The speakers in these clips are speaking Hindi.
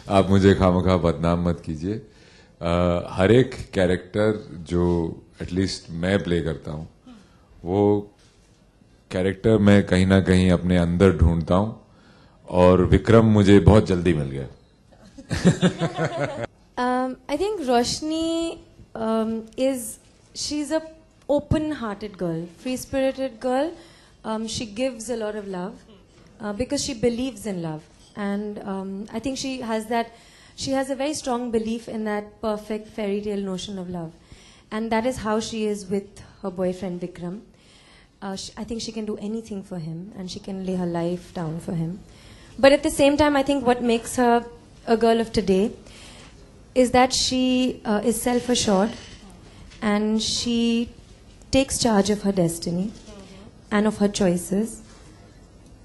आप मुझे खामखा बदनाम मत कीजिए। हर एक कैरेक्टर जो एटलीस्ट मैं प्ले करता हूँ वो कैरेक्टर मैं कहीं ना कहीं अपने अंदर ढूंढता हूँ और विक्रम मुझे बहुत जल्दी मिल गया। I think Roshni she's a open-hearted girl, free-spirited girl. She gives a lot of love because she believes in love, and I think she has a very strong belief in that perfect fairy tale notion of love, and that is how she is with her boyfriend Vikram. I think she can do anything for him, and she can lay her life down for him. But at the same time, I think what makes her a girl of today is that she is self-assured, and she takes charge of her destiny and of her choices,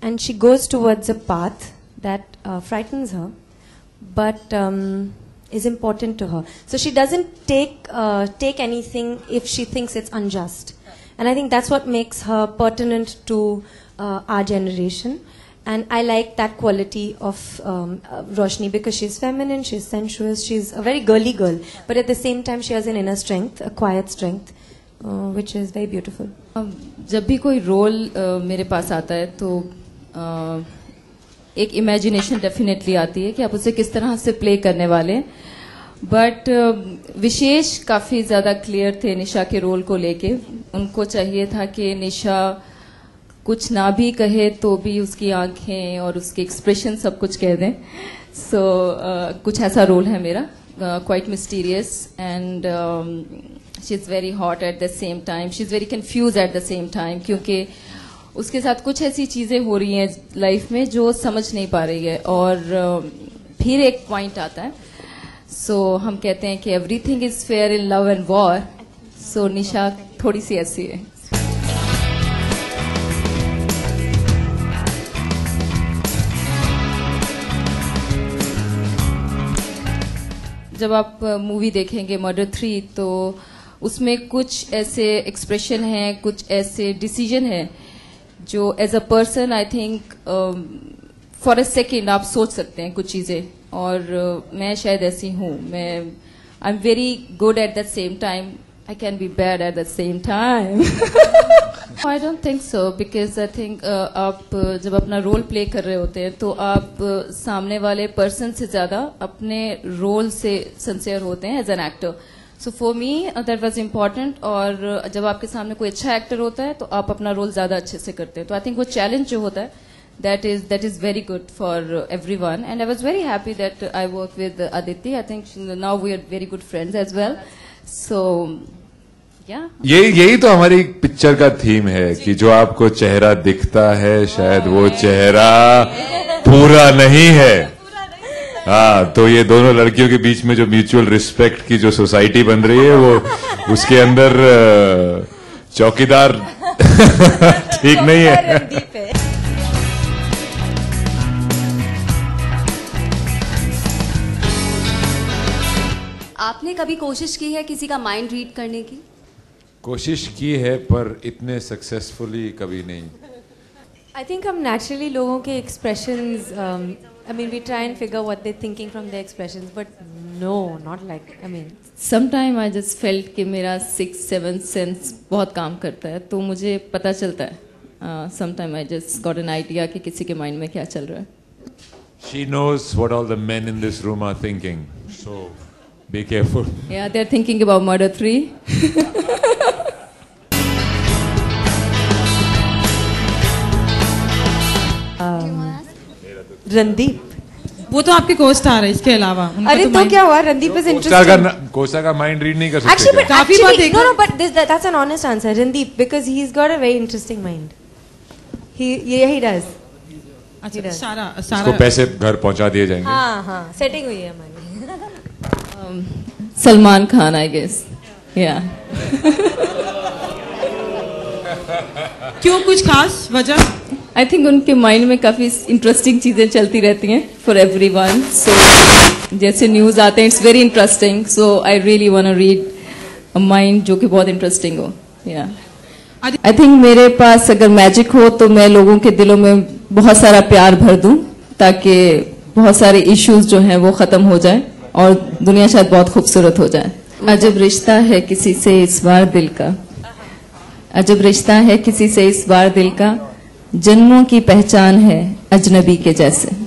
and she goes towards a path that frightens her but is important to her. So she doesn't take anything if she thinks it's unjust, and I think that's what makes her pertinent to our generation. And I like that quality of Roshni because she's feminine, she's sensuous, she's a very girly girl, but at the same time she has an inner strength, a quiet strength, which is very beautiful. जब भी कोई रोल मेरे पास आता है तो एक इमेजिनेशन डेफिनेटली आती है कि आप उसे किस तरह से प्ले करने वाले, बट विशेष काफ़ी ज़्यादा क्लियर थे निशा के रोल को लेके। उनको चाहिए था कि निशा कुछ ना भी कहे तो भी उसकी आंखें और उसके एक्सप्रेशन सब कुछ कह दें। सो कुछ ऐसा रोल है मेरा, quite mysterious, and she is very hot at the same time, she is very confuse at the same time, क्योंकि उसके साथ कुछ ऐसी चीज़ें हो रही हैं लाइफ में जो समझ नहीं पा रही है, और फिर एक पॉइंट आता है। सो हम कहते हैं कि everything is fair in love and war. So Nisha थोड़ी सी ऐसी है। जब आप मूवी देखेंगे मर्डर 3 तो उसमें कुछ ऐसे एक्सप्रेशन हैं, कुछ ऐसे डिसीजन हैं जो as a person I think for a second आप सोच सकते हैं कुछ चीज़ें, और मैं शायद ऐसी हूँ। मैं I am very good at the same time, I can be bad at the same time. I don't think so, because I think आप जब अपना रोल प्ले कर रहे होते हैं तो आप सामने वाले पर्सन से ज़्यादा अपने रोल से सिंसियर होते हैं as an actor. So for me that was important, और जब आपके सामने कोई अच्छा एक्टर होता है तो आप अपना रोल ज़्यादा अच्छे से करते हैं। तो आई थिंक वो चैलेंज जो होता है that is very good for everyone, and I was very happy that I worked with Aditi. I think now we are very good friends as well. So yeah. यही तो हमारी पिक्चर का थीम है कि जो आपको चेहरा दिखता है शायद वो चेहरा पूरा नहीं है। हाँ, तो ये दोनों लड़कियों के बीच में जो म्यूचुअल रिस्पेक्ट की जो सोसाइटी बन रही है वो उसके अंदर चौकीदार ठीक नहीं है। आपने कभी कोशिश की है किसी का माइंड रीड करने की? कोशिश की है पर इतने सक्सेसफुली कभी नहीं। I think हम naturally लोगों के expressions, I mean we try and figure what they're thinking from their expressions, but no, not like, I mean. Sometime I just felt कि मेरा 6-7 sense बहुत काम करता है, तो मुझे पता चलता है। Sometime I just got an idea कि किसी के mind में क्या चल रहा है। She knows what all the men in this room are thinking, so be careful. Yeah, they're thinking about murder 3. Randeep, वो तो आपके को-स्टार है, इसके अलावा अरे तो क्या हुआ? Randeep is interesting. कोस्टा का माइंड रीड नहीं कर सकते। Actually, no, but that's an honest answer, Randeep, because he's got a very interesting mind. He does. अच्छा, सारा इसको पैसे घर पहुंचा दिए जाएंगे। हाँ, सेटिंग हुई है हमारी। Salman Khan, I guess. Yeah. क्यों, कुछ खास वजह? आई थिंक उनके माइंड में काफ़ी इंटरेस्टिंग चीज़ें चलती रहती हैं फॉर एवरीवन। सो जैसे न्यूज़ आते हैं, it's very interesting, so I really want to read a mind जो कि बहुत इंटरेस्टिंग हो। या आई थिंक मेरे पास अगर मैजिक हो तो मैं लोगों के दिलों में बहुत सारा प्यार भर दूं ताकि बहुत सारे इश्यूज जो हैं वो खत्म हो जाए और दुनिया शायद बहुत खूबसूरत हो जाए। अजब रिश्ता है किसी से इस बार दिल का, अजब रिश्ता है किसी से इस बार दिल का, जन्मों की पहचान है अजनबी के जैसे।